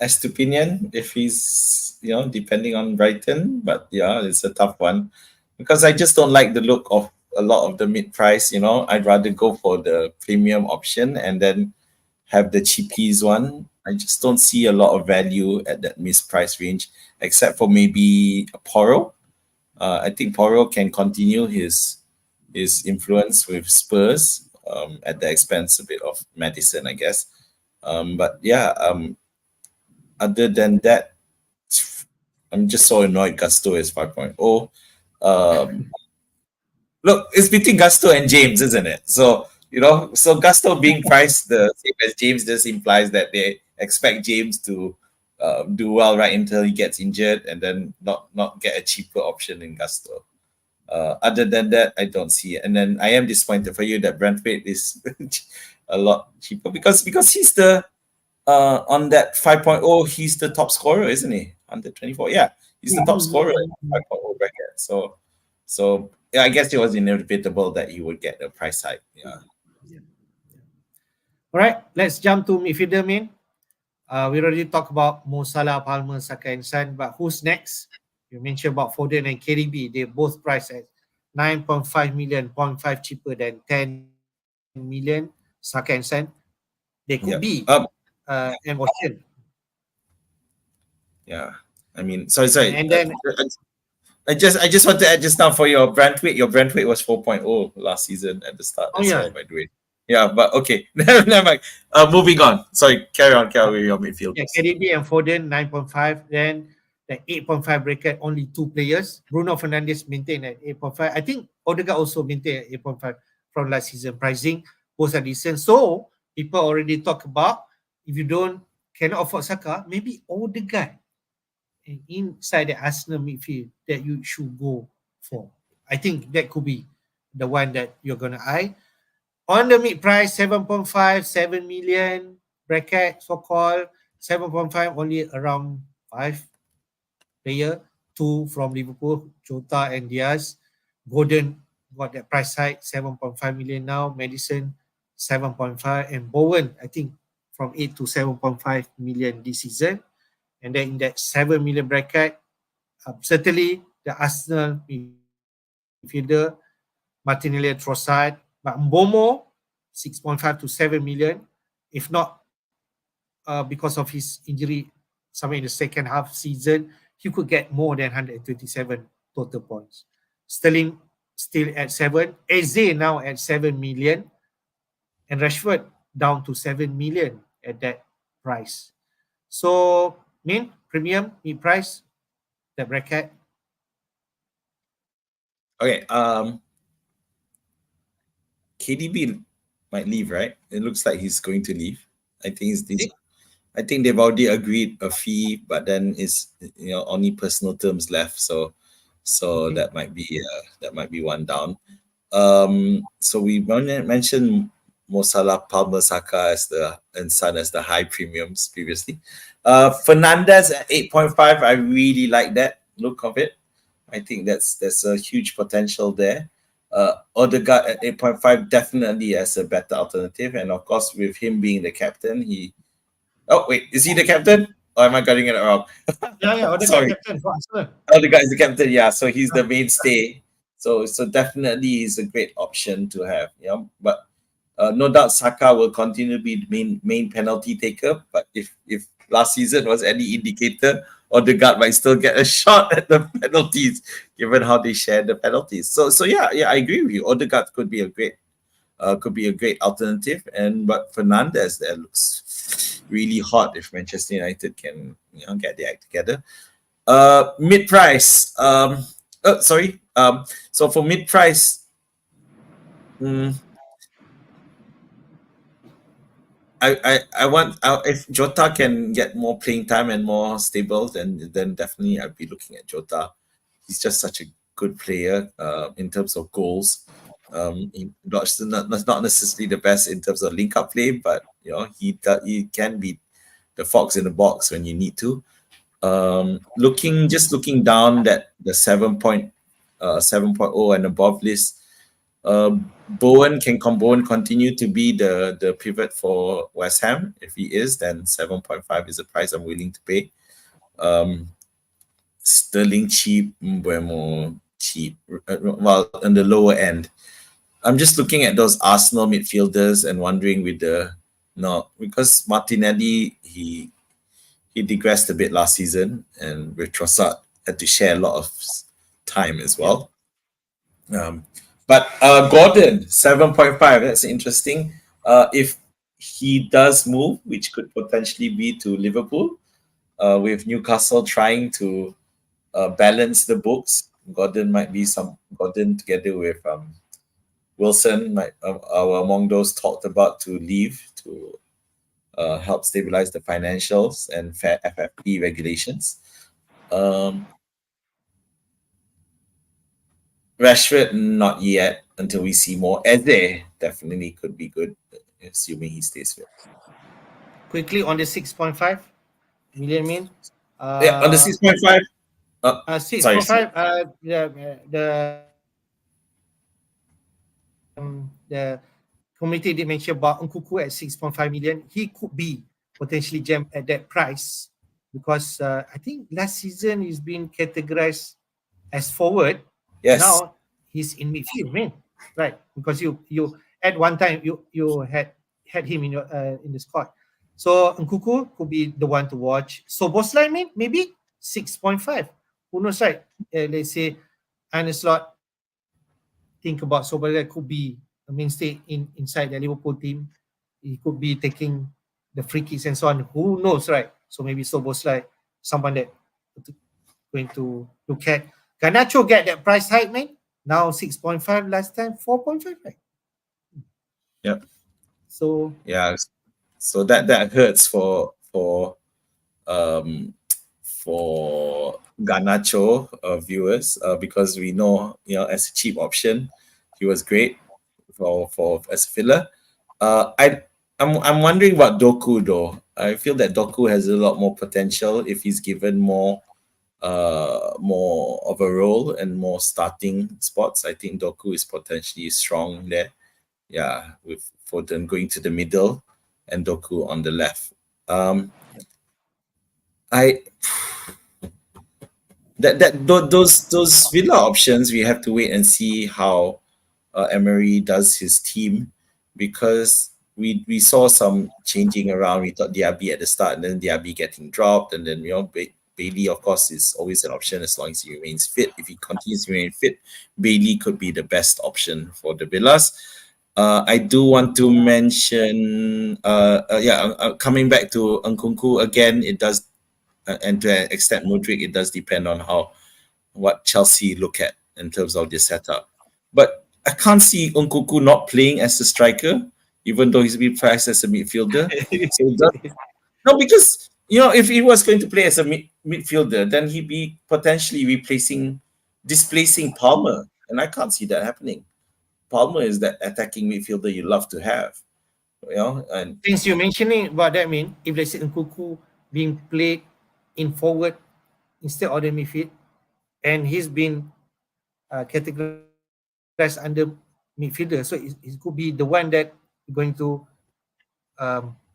Estupinian, if he's depending on Brighton, but yeah, it's a tough one because I just don't like the look of a lot of the mid price. I'd rather go for the premium option and then have the cheapies one. I just don't see a lot of value at that mispriced range, except for maybe Poro. I think Poro can continue his influence with Spurs at the expense a bit of Madison, I guess. But yeah, other than that, I'm just so annoyed Gusto is 5.0. Look, it's between Gusto and James, isn't it? So Gusto being priced the same as James just implies that they expect James to do well right until he gets injured and then not get a cheaper option in Gusto. Other than that, I don't see it. And then I am disappointed for you that Brentford is a lot cheaper because he's the on that 5.0, he's the top scorer, isn't he? Under 24. Yeah, he's the top scorer in 5.0 bracket. So yeah, I guess it was inevitable that he would get a price hike. Yeah. All right, let's jump to midfielder, man. We already talked about Mo Salah, Palmer, Saka, and Son, but who's next? You mentioned about Foden and KDB. They both priced at 9.5 million, point 5 cheaper than 10 million. Saka and Son, they could be Yeah. an option. Yeah. I mean, sorry. And then I just want to add just now for your Brentwaite. Your Brentwaite was 4.0 last season at the start oh as yeah, well, by the way. Yeah, but okay. Never mind. Moving on. Sorry, carry on with your yeah, midfielders. KDB and Foden 9.5. Then the 8.5 bracket only two players. Bruno Fernandes maintained at 8.5. I think Odegaard also maintained at 8.5 from last season. Pricing both are decent. So people already talk about if you cannot afford Saka, maybe Odegaard inside the Arsenal midfield that you should go for. I think that could be the one that you're gonna eye. On the mid price, 7.5, 7 million bracket, so called 7.5, only around 5 player, two from Liverpool, Jota and Diaz. Gordon got that price hike, 7.5 million now. Madison, 7.5. And Bowen, I think from 8 to 7.5 million this season. And then in that 7 million bracket, certainly the Arsenal midfielder, Martinelli and Trossard, but Mbomo, 6.5 to 7 million. If not, because of his injury somewhere in the second half season, he could get more than 127 total points. Sterling still at 7. Eze now at 7 million. And Rashford down to 7 million at that price. So, premium, mid price, the bracket. Okay. KDB might leave, right? It looks like he's going to leave. I think it's this. I think they've already agreed a fee, but then it's only personal terms left. So Okay. that might be one down. So we mentioned Mo Salah, Palmer, Saka and Son as the high premiums previously. Fernandez at 8.5, I really like that look of it. I think there's a huge potential there. Odegaard at 8.5 definitely as a better alternative, and of course with him being the captain, he. Oh wait, is he the captain? Or am I getting it wrong? Yeah, Odegaard Sorry. captain for Arsenal. Oh, the guy is the captain. Yeah, so he's the mainstay. So definitely he's a great option to have. But no doubt Saka will continue to be the main penalty taker. But if last season was any indicator, Odegaard might still get a shot at the penalties, given how they share the penalties. So yeah, I agree with you. Odegaard could be a great alternative. But Fernandez there looks really hot if Manchester United can get their act together. Mid price. Sorry. So for mid price, I want if Jota can get more playing time and more stable, then definitely I'd be looking at Jota. He's just such a good player in terms of goals. Not necessarily the best in terms of link up play, but he can be the fox in the box when you need to. Looking down that the 7.0 and above list, Bowen continue to be the pivot for West Ham. If he is, then 7.5 is the price I'm willing to pay. Sterling cheap, Mbeumo cheap. Well, on the lower end. I'm just looking at those Arsenal midfielders and wondering because Martinelli he digressed a bit last season, and with Trossard had to share a lot of time as well. But Gordon 7.5, that's interesting. If he does move, which could potentially be to Liverpool, with Newcastle trying to balance the books, Gordon together with Wilson are among those talked about to leave to help stabilize the financials and fair FFP regulations. Rashford, not yet until we see more. Eze definitely could be good, assuming he stays fit. Quickly on the 6.5 million Yeah, on the 6.5. Sorry. 6.5, the committee did mention about Nkuku at 6.5 million. He could be potentially gem at that price because I think last season he's been categorized as forward. Yes. Now he's in midfield, man. Right? Because you at one time you had him in the squad. So Nkuku could be the one to watch. So Bosley, man, maybe 6.5. Who knows, right? Let's say Slot think about Soboslai could be a mainstay inside the Liverpool team. He could be taking the free kicks and so on. Who knows, right? So maybe Soboslai, someone that going to look at. Garnacho get that price hike, man. Now 6.5, last time 4.5, right? Yep. So Yeah. So that hurts um for Garnacho viewers because we know, as a cheap option, he was great for as a filler. I'm wondering about Doku though. I feel that Doku has a lot more potential if he's given more of a role and more starting spots. I think Doku is potentially strong there. Yeah, with Foden going to the middle and Doku on the left. I those Villa options, we have to wait and see how Emery does his team, because we saw some changing around. We thought Diaby at the start, and then Diaby getting dropped, and then Bailey, of course, is always an option as long as he remains fit. If he continues to remain fit, Bailey could be the best option for the Villas. I do want to mention, coming back to Nkunku again. It does, and to an extent, Modric. It does depend on what Chelsea look at in terms of their setup. But I can't see Nkunku not playing as a striker, even though he's been priced as a midfielder. So no, because if he was going to play as a midfielder, then he'd be potentially displacing Palmer, and I can't see that happening. Palmer is that attacking midfielder you love to have, and since you're mentioning about that, I mean, if let's say Nkuku being played in forward instead of the midfield, and he's been categorized under midfielder, so it could be the one that you're going to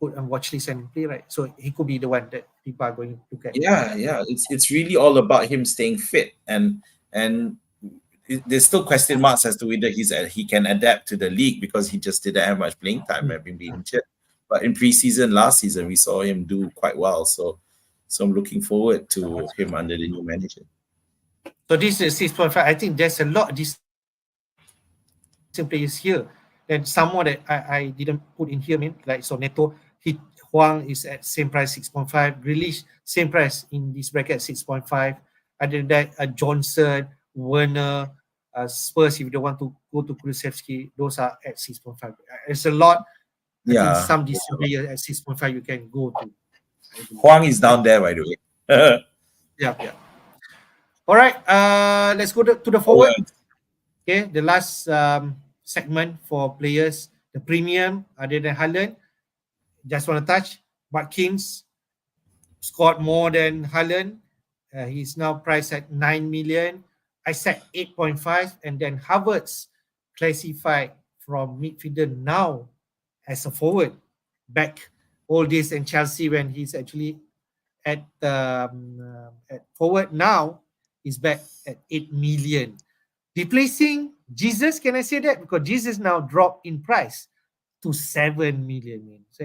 put on watch list and play, right? So he could be the one that people are going to look at. yeah, it's really all about him staying fit, and there's still question marks as to whether he can adapt to the league, because he just didn't have much playing time, having been injured. But in preseason last season, we saw him do quite well. So I'm looking forward to him under the new manager. So this is 6.5. I think there's a lot of decent players here. Then some more that I didn't put in here, man. Like so Neto, Huang is at same price 6.5. Grealish same price in this bracket 6.5. Other than that, Johnson, Werner, Spurs, if you don't want to go to Kulusevski, those are at 6.5. There's a lot. I think Yeah, some decent players at 6.5 you can go to. Huang is down there, by the way. Yeah. All right. Let's go to the forward. Forward. Okay, the last segment for players, the premium other than Haaland. Just want to touch. Watkins scored more than Haaland. He's now priced at 9 million. I said 8.5, and then Havertz classified from midfielder now as a forward. Back all this in Chelsea when he's actually at forward. Now he's back at 8 million. Replacing Jesus, can I say that? Because Jesus now dropped in price to 7 million. So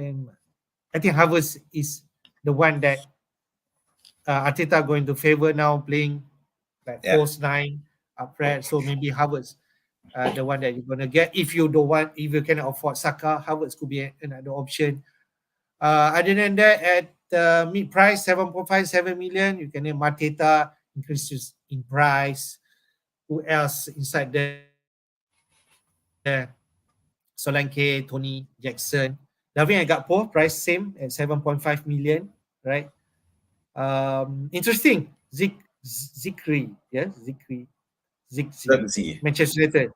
I think Havertz is the one that Arteta going to favor now, playing like Yeah. false nine up front. So maybe Havertz, the one that you're gonna get. If you cannot afford Saka, Havertz could be another option. Other than that, at mid price 7.5, 7 million, you can name Mateta, increases in price. Who else inside there? Solanke, Tony, Jackson. Davin Agakpo, price same at 7.5 million, right? Interesting. Zikri, yeah, Zikri, Zirkzee. Manchester United.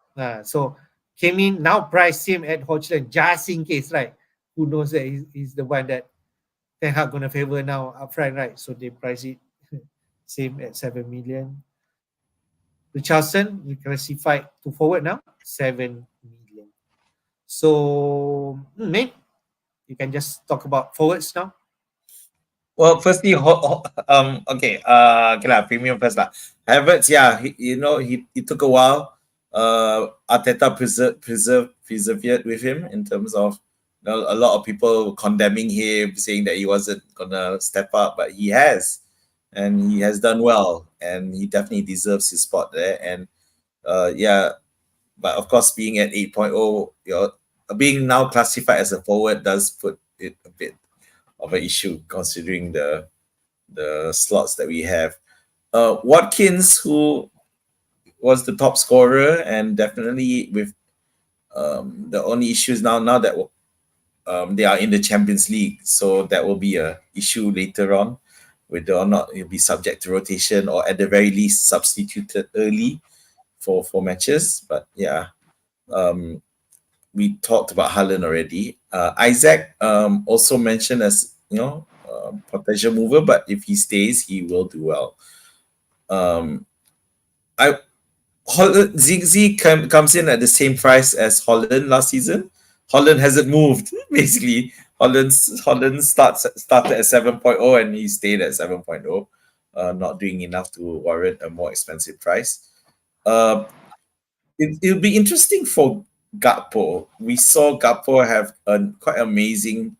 So came in now, price same at Hodgson, just in case, right? Who knows that he's the one that Ten Hag gonna favor now upfront, right? So they price it same at 7 million. Richardson, we classified to forward now, 7 million. So, mate, you can just talk about forwards now. Well, firstly, okay, okay lah, premium first lah. Havertz, yeah, he took a while. Arteta persevered with him in terms of, a lot of people condemning him, saying that he wasn't gonna step up, but he has, and he has done well, and he definitely deserves his spot there. And yeah, but of course, being at 8.0, being now classified as a forward does put it a bit of an issue considering the slots that we have. Watkins, who was the top scorer, and definitely with the only issues now that they are in the Champions League, so that will be a issue later on, whether or not he'll be subject to rotation or at the very least substituted early for matches. But yeah, um, we talked about Haaland already. Isaac also mentioned as potential mover, but if he stays, he will do well. I Ziggy comes in at the same price as Holland last season. Holland hasn't moved basically. Holland started at 7.0 and he stayed at 7.0, not doing enough to warrant a more expensive price. It'll be interesting for Gakpo. We saw Gakpo have a quite amazing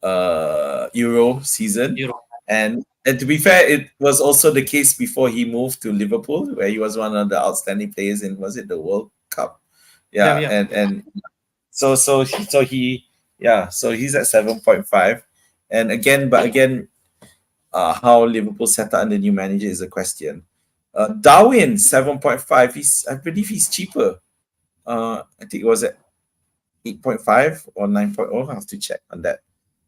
Euro season, Euro. and to be fair, it was also the case before he moved to Liverpool, where he was one of the outstanding players in, was it the World Cup? Yeah, Yeah, yeah. and so he's at 7.5, and again, how Liverpool set up under new manager is a question. Darwin 7.5. I believe he's cheaper. I think it was at 8.5 or 9.0. I have to check on that.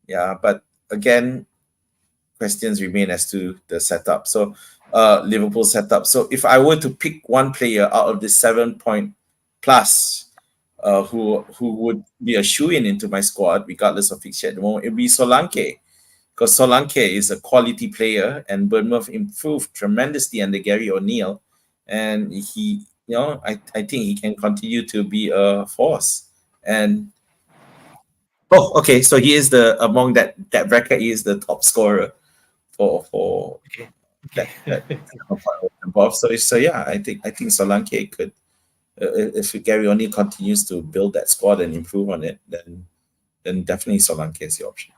Yeah, but again, questions remain as to the setup. So, Liverpool setup. So, if I were to pick one player out of the 7 point plus, who would be a shoe in into my squad, regardless of fixture at the moment, it'd be Solanke, because Solanke is a quality player, and Bournemouth improved tremendously under Gary O'Neill, and I think he can continue to be a force. And oh, okay, so he is among that bracket. He is the top scorer for Okay. Okay. that above. So yeah, I think Solanke could, if Gary O'Neill continues to build that squad and improve on it, then definitely Solanke is the option.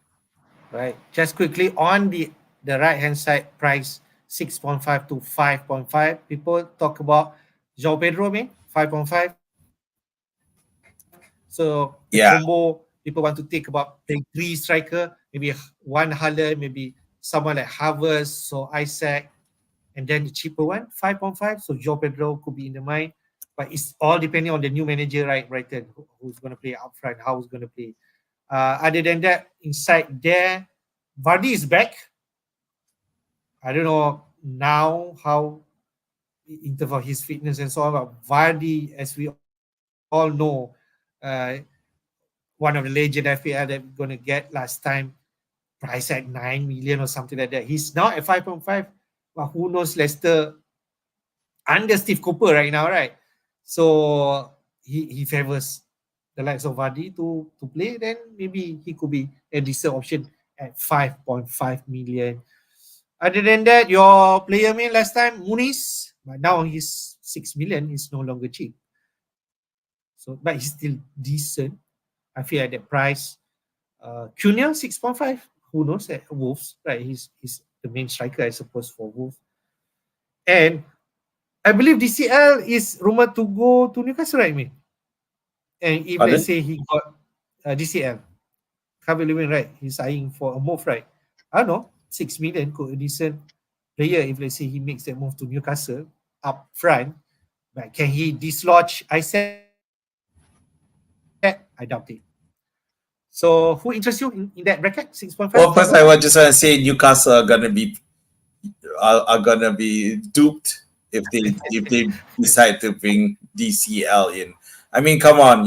Right. Just quickly on the right hand side price 6.5 to 5.5. People talk about João Pedro, 5.5. So the combo Yeah, people want to think about playing three striker, maybe one Haaland, maybe someone like Havertz or Isaac, and then the cheaper one, 5.5. So João Pedro could be in the mind. But it's all depending on the new manager, right, Brighton, who's going to play up front, how he's going to play. Other than that, inside there, Vardy is back. I don't know now how in terms of his fitness and so on, but Vardy, as we all know, one of the legend FPL that we're gonna get last time, price at 9 million or something like that. He's now at 5.5, but who knows Leicester under Steve Cooper right now, right? So he favors the likes of Vardy to play, then maybe he could be a decent option at 5.5 million. Other than that, your player main last time, Muniz, but now he's 6 million, is no longer cheap. So, but he's still decent. I feel at that price. Cunha 6.5. Who knows at Wolves, right? He's the main striker, I suppose, for Wolves. And I believe DCL is rumored to go to Newcastle, right, me? And if let's pardon? say he got DCL, Calvert Lewin, right? He's eyeing for a move, right? I don't know, 6 million could a decent player if let's say he makes that move to Newcastle up front. But can he dislodge Isaac? I doubt it. So who interests you in that bracket? 6.5, Well, 5.5? first I would just want to say Newcastle are gonna be duped if they decide to bring DCL in. I mean, come on,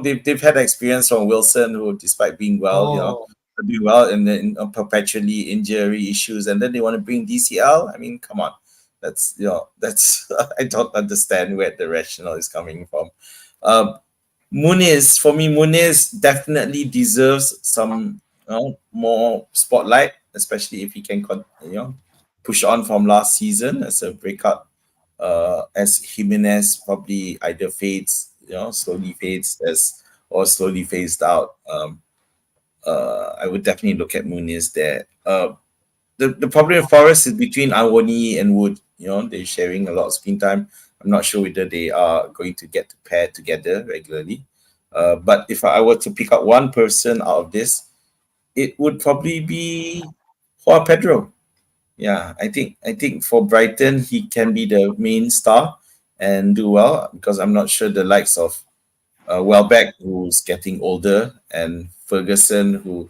they've had experience from Wilson, who, despite being well, Oh, doing well, and then perpetually injury issues, and then they want to bring DCL. I mean, come on, that's I don't understand where the rationale is coming from. Um, Muniz definitely deserves some more spotlight, especially if he can, push on from last season as a breakout. As Jimenez probably either fades, slowly fades as or slowly phased out. I would definitely look at Muniz there. The problem with Forest is between Awoni and Wood. They're sharing a lot of screen time. I'm not sure whether they are going to get to pair together regularly. But if I were to pick up one person out of this, it would probably be Joao Pedro. Yeah, I think for Brighton he can be the main star and do well because I'm not sure the likes of Welbeck, who's getting older, and Ferguson,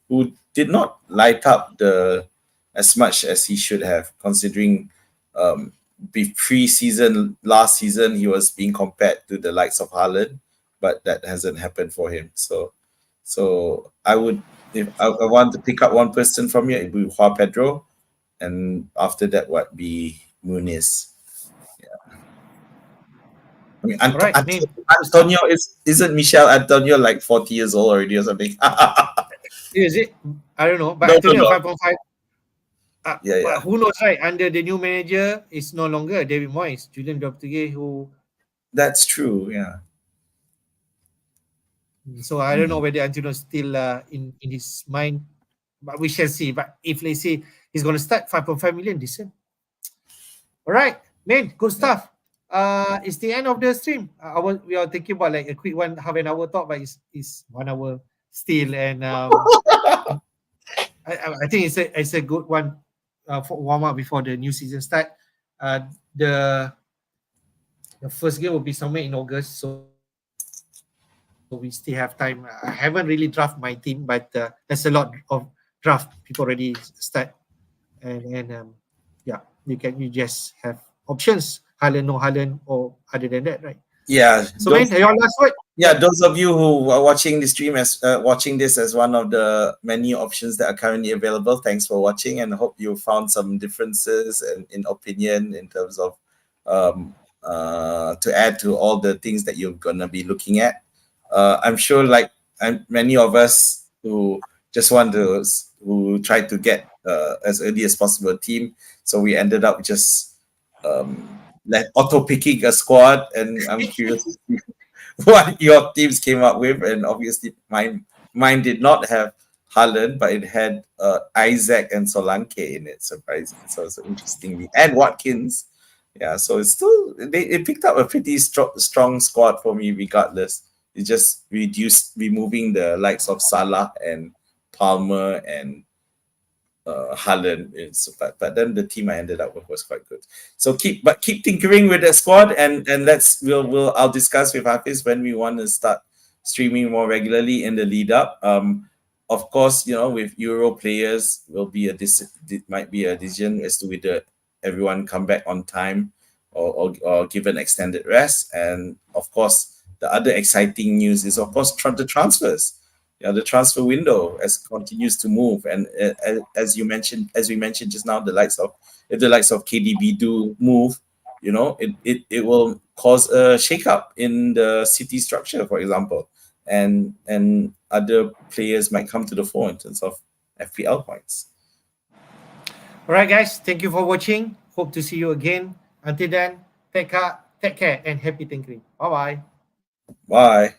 who did not light up the as much as he should have, considering pre-season last season he was being compared to the likes of Haaland, but that hasn't happened for him. So I would, if I want to pick up one person from here, it would be Joao Pedro, and after that, what be Muniz. I mean, All right, man. Antonio isn't Michel Antonio like 40 years old already or something? Is it? I don't know, but No, no, Antonio no. 5.5. Yeah, But yeah. who knows, right? Under the new manager, it's no longer David Moyes, Julian Lopetegui, who. That's true. Yeah. So I don't know Mm. whether Antonio is still in his mind, but we shall see. But if let's say he's going to start 5.5 million, decent. All right, man, good Yeah. stuff. It's the end of the stream. We are thinking about like a quick one, half an hour talk, but it's 1 hour still, and I think it's a good one for warm up before the new season start. Uh, the the first game will be somewhere in August, so we still have time. I haven't really draft my team, but there's a lot of draft people already start, and yeah, you just have options, Haaland, no Haaland, or other than that, right? Yeah. So, man, your last word. Yeah, Yeah. those of you who are watching the stream as watching this as one of the many options that are currently available, thanks for watching, and I hope you found some differences in opinion in terms of to add to all the things that you're gonna be looking at. I'm sure, like many of us who just want to who tried to get as early as possible a team, so we ended up just like auto picking a squad, and I'm curious what your teams came up with, and obviously mine did not have Haaland, but it had Isaac and Solanke in it. Surprising, so interestingly, and Watkins. Yeah, so it's still it picked up a pretty strong squad for me. Regardless, it just removing the likes of Salah and Palmer and Haaland. But then the team I ended up with was quite good. So keep tinkering with the squad, and I'll discuss with Hafiz when we want to start streaming more regularly in the lead up. Of course, with Euro players will be might be a decision as to whether everyone come back on time or given extended rest. And of course, the other exciting news is of course the transfers. Yeah, the transfer window as continues to move, and as we mentioned just now, if the likes of KDB do move, it will cause a shakeup in the city structure, for example, and other players might come to the fore in terms of FPL points. All right, guys. Thank you for watching. Hope to see you again. Until then, take care and happy tinkering. Bye bye. Bye.